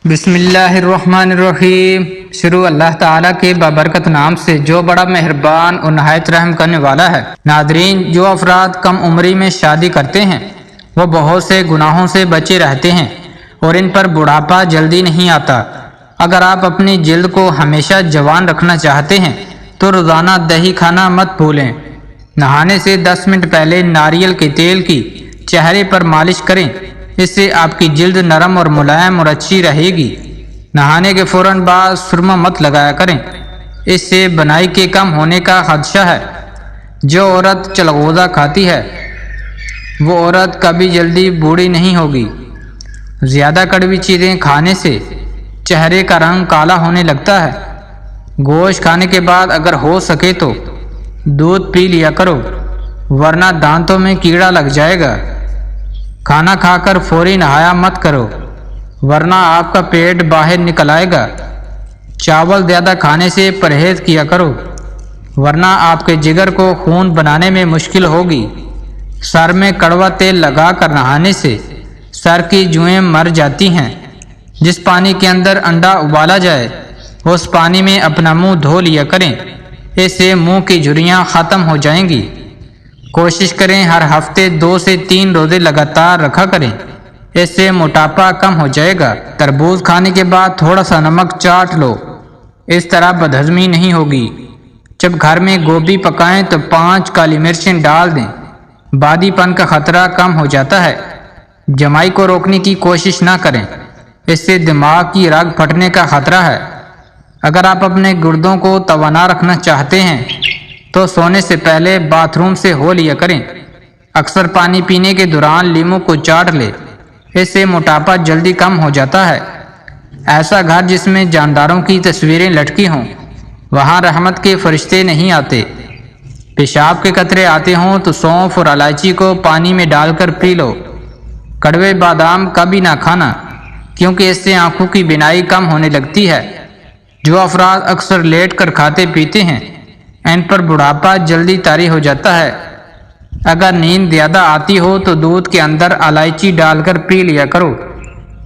بسم اللہ الرحمن الرحیم۔ شروع اللہ تعالیٰ کے بابرکت نام سے جو بڑا مہربان اور نہایت رحم کرنے والا ہے۔ ناظرین، جو افراد کم عمری میں شادی کرتے ہیں وہ بہت سے گناہوں سے بچے رہتے ہیں اور ان پر بڑھاپا جلدی نہیں آتا۔ اگر آپ اپنی جلد کو ہمیشہ جوان رکھنا چاہتے ہیں تو روزانہ دہی کھانا مت بھولیں۔ نہانے سے 10 منٹ پہلے ناریل کے تیل کی چہرے پر مالش کریں، اس سے آپ کی جلد نرم اور ملائم اور اچھی رہے گی۔ نہانے کے فوراً بعد سرما مت لگایا کریں، اس سے بنائی کے کم ہونے کا خدشہ ہے۔ جو عورت چلغوزہ کھاتی ہے وہ عورت کبھی جلدی بوڑھی نہیں ہوگی۔ زیادہ کڑوی چیزیں کھانے سے چہرے کا رنگ کالا ہونے لگتا ہے۔ گوشت کھانے کے بعد اگر ہو سکے تو دودھ پی لیا کرو، ورنہ دانتوں میں کیڑا لگ جائے گا۔ کھانا کھا کر فوری نہایا مت کرو، ورنہ آپ کا پیٹ باہر نکل آئے گا۔ چاول زیادہ کھانے سے پرہیز کیا کرو، ورنہ آپ کے جگر کو خون بنانے میں مشکل ہوگی۔ سر میں کڑوا تیل لگا کر نہانے سے سر کی جوئیں مر جاتی ہیں۔ جس پانی کے اندر انڈا ابالا جائے اس پانی میں اپنا منہ دھو لیا کریں، اس سے منہ کی جھریاں ختم ہو جائیں گی۔ کوشش کریں ہر ہفتے 2 سے 3 روزے لگاتار رکھا کریں، اس سے موٹاپا کم ہو جائے گا۔ تربوز کھانے کے بعد تھوڑا سا نمک چاٹ لو، اس طرح بدہضمی نہیں ہوگی۔ جب گھر میں گوبھی پکائیں تو 5 کالی مرچیں ڈال دیں، بادی پن کا خطرہ کم ہو جاتا ہے۔ جمائی کو روکنے کی کوشش نہ کریں، اس سے دماغ کی رگ پھٹنے کا خطرہ ہے۔ اگر آپ اپنے گردوں کو توانا رکھنا چاہتے ہیں تو سونے سے پہلے باتھ روم سے ہو لیا کریں۔ اکثر پانی پینے کے دوران لیموں کو چاٹ لے، اس سے موٹاپا جلدی کم ہو جاتا ہے۔ ایسا گھر جس میں جانداروں کی تصویریں لٹکی ہوں وہاں رحمت کے فرشتے نہیں آتے۔ پیشاب کے قطرے آتے ہوں تو سونف اور الائچی کو پانی میں ڈال کر پی لو۔ کڑوے بادام کبھی نہ کھانا، کیونکہ اس سے آنکھوں کی بینائی کم ہونے لگتی ہے۔ جو افراد اکثر لیٹ کر کھاتے پیتے ہیں ان پر بڑھاپا جلدی طاری ہو جاتا ہے۔ اگر نیند زیادہ آتی ہو تو دودھ کے اندر الائچی ڈال کر پی لیا کرو۔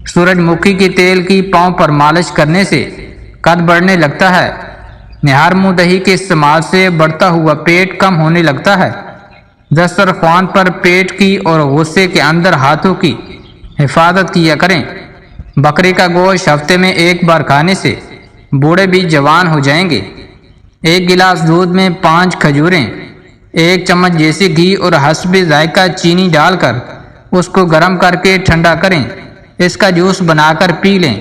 سورج مکھی کے تیل کی پاؤں پر مالش کرنے سے قد بڑھنے لگتا ہے۔ نہار منہ دہی کے استعمال سے بڑھتا ہوا پیٹ کم ہونے لگتا ہے۔ دسترخوان پر پیٹ کی اور غصے کے اندر ہاتھوں کی حفاظت کیا کریں۔ بکری کا گوشت ہفتے میں 1 بار کھانے سے بوڑھے بھی جوان ہو جائیں گے۔ 1 گلاس دودھ میں 5 کھجوریں، 1 چمچ دیسی گھی اور حسب ذائقہ چینی ڈال کر اس کو گرم کر کے ٹھنڈا کریں، اس کا جوس بنا کر پی لیں۔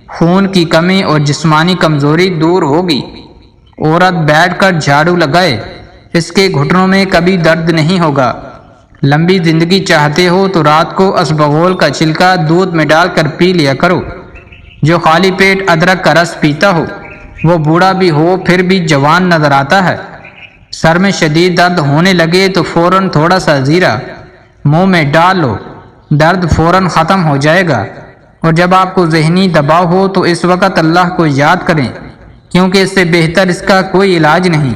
خون کی کمی اور جسمانی کمزوری دور ہوگی۔ عورت بیٹھ کر جھاڑو لگائے، اس کے گھٹنوں میں کبھی درد نہیں ہوگا۔ لمبی زندگی چاہتے ہو تو رات کو اسبغول کا چھلکا دودھ میں ڈال کر پی لیا کرو۔ جو خالی پیٹ ادرک کا رس پیتا ہو وہ بوڑھا بھی ہو پھر بھی جوان نظر آتا ہے۔ سر میں شدید درد ہونے لگے تو فوراً تھوڑا سا زیرہ منہ میں ڈال لو، درد فوراً ختم ہو جائے گا۔ اور جب آپ کو ذہنی دباؤ ہو تو اس وقت اللہ کو یاد کریں، کیونکہ اس سے بہتر اس کا کوئی علاج نہیں۔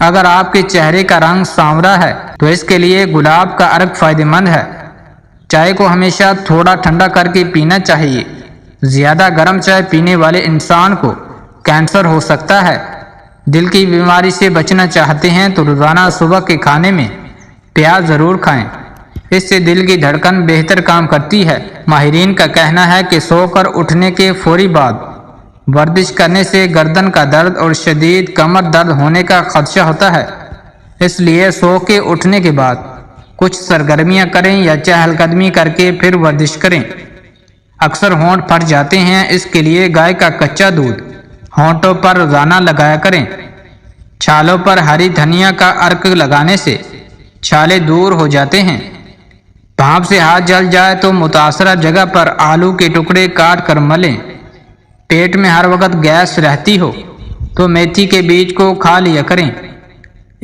اگر آپ کے چہرے کا رنگ سانورا ہے تو اس کے لیے گلاب کا عرق فائدہ مند ہے۔ چائے کو ہمیشہ تھوڑا ٹھنڈا کر کے پینا چاہیے۔ زیادہ گرم چائے پینے والے انسان کو کینسر ہو سکتا ہے۔ دل کی بیماری سے بچنا چاہتے ہیں تو روزانہ صبح کے کھانے میں پیاز ضرور کھائیں، اس سے دل کی دھڑکن بہتر کام کرتی ہے۔ ماہرین کا کہنا ہے کہ سو کر اٹھنے کے فوری بعد ورزش کرنے سے گردن کا درد اور شدید کمر درد ہونے کا خدشہ ہوتا ہے، اس لیے سو کے اٹھنے کے بعد کچھ سرگرمیاں کریں یا چہل قدمی کر کے پھر ورزش کریں۔ اکثر ہونٹ پھٹ جاتے ہیں، اس کے لیے گائے کا کچا دودھ ہونٹوں پر روزانہ لگایا کریں۔ چھالوں پر ہری دھنیا کا عرق لگانے سے چھالے دور ہو جاتے ہیں۔ بھانپ سے ہاتھ جل جائے تو متاثرہ جگہ پر آلو کے ٹکڑے کاٹ کر ملیں۔ پیٹ میں ہر وقت گیس رہتی ہو تو میتھی کے بیج کو کھا لیا کریں۔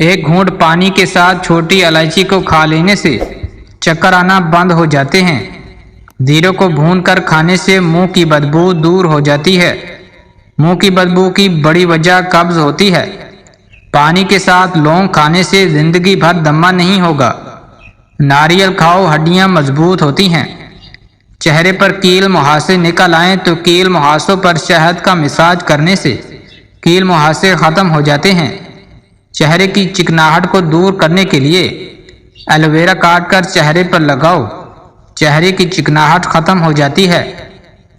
1 گھونٹ پانی کے ساتھ چھوٹی الائچی کو کھا لینے سے چکر آنا بند ہو جاتے ہیں۔ زیرے کو بھون کر کھانے سے منہ کی بدبو دور ہو جاتی ہے۔ منہ کی بدبو کی بڑی وجہ قبض ہوتی ہے۔ پانی کے ساتھ لونگ کھانے سے زندگی بھر دمہ نہیں ہوگا۔ ناریل کھاؤ، ہڈیاں مضبوط ہوتی ہیں۔ چہرے پر کیل مہاسے نکل آئیں تو کیل مہاسوں پر شہد کا مساج کرنے سے کیل مہاسے ختم ہو جاتے ہیں۔ چہرے کی چکناہٹ کو دور کرنے کے لیے ایلو ویرا کاٹ کر چہرے پر لگاؤ، چہرے کی چکناہٹ ختم ہو جاتی ہے۔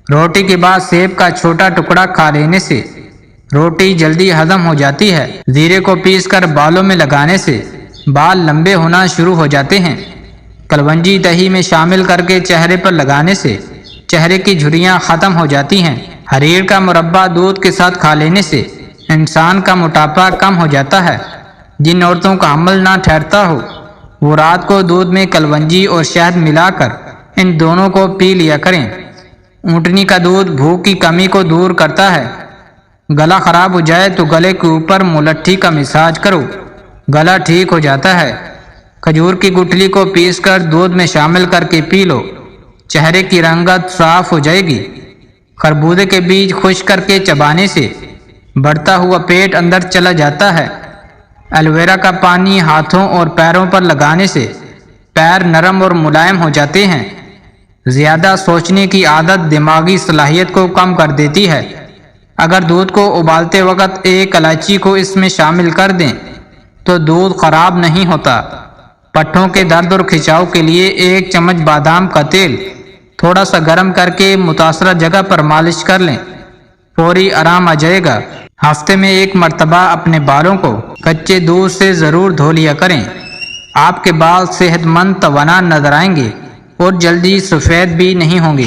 روٹی کے بعد سیب کا چھوٹا ٹکڑا کھا لینے سے روٹی جلدی ہضم ہو جاتی ہے۔ زیرے کو پیس کر بالوں میں لگانے سے بال لمبے ہونا شروع ہو جاتے ہیں۔ کلونجی دہی میں شامل کر کے چہرے پر لگانے سے چہرے کی جھریاں ختم ہو جاتی ہیں۔ حریر کا مربع دودھ کے ساتھ کھا لینے سے انسان کا موٹاپا کم ہو جاتا ہے۔ جن عورتوں کا حمل نہ ٹھہرتا ہو وہ رات کو دودھ میں کلونجی اور شہد ملا کر ان دونوں کو پی لیا کریں۔ اونٹنی کا دودھ بھوک کی کمی کو دور کرتا ہے۔ گلا خراب ہو جائے تو گلے کے اوپر ملٹھی کا مساج کرو، گلا ٹھیک ہو جاتا ہے۔ کھجور کی گٹھلی کو پیس کر دودھ میں شامل کر کے پی لو، چہرے کی رنگت صاف ہو جائے گی۔ خربوزے کے بیج خشک کر کے چبانے سے بڑھتا ہوا پیٹ اندر چلا جاتا ہے۔ ایلو ویرا کا پانی ہاتھوں اور پیروں پر لگانے سے پیر نرم اور ملائم ہو جاتے ہیں۔ زیادہ سوچنے کی عادت دماغی صلاحیت کو کم کر دیتی ہے۔ اگر دودھ کو ابالتے وقت ایک الائچی کو اس میں شامل کر دیں تو دودھ خراب نہیں ہوتا۔ پٹھوں کے درد اور کھچاؤ کے لیے 1 چمچ بادام کا تیل تھوڑا سا گرم کر کے متاثرہ جگہ پر مالش کر لیں، فوری آرام آ جائے گا۔ ہفتے میں 1 مرتبہ اپنے بالوں کو کچے دودھ سے ضرور دھو لیا کریں۔ آپ کے بال صحت مند توانا نظر آئیں گے اور جلدی سفید بھی نہیں ہوں گے۔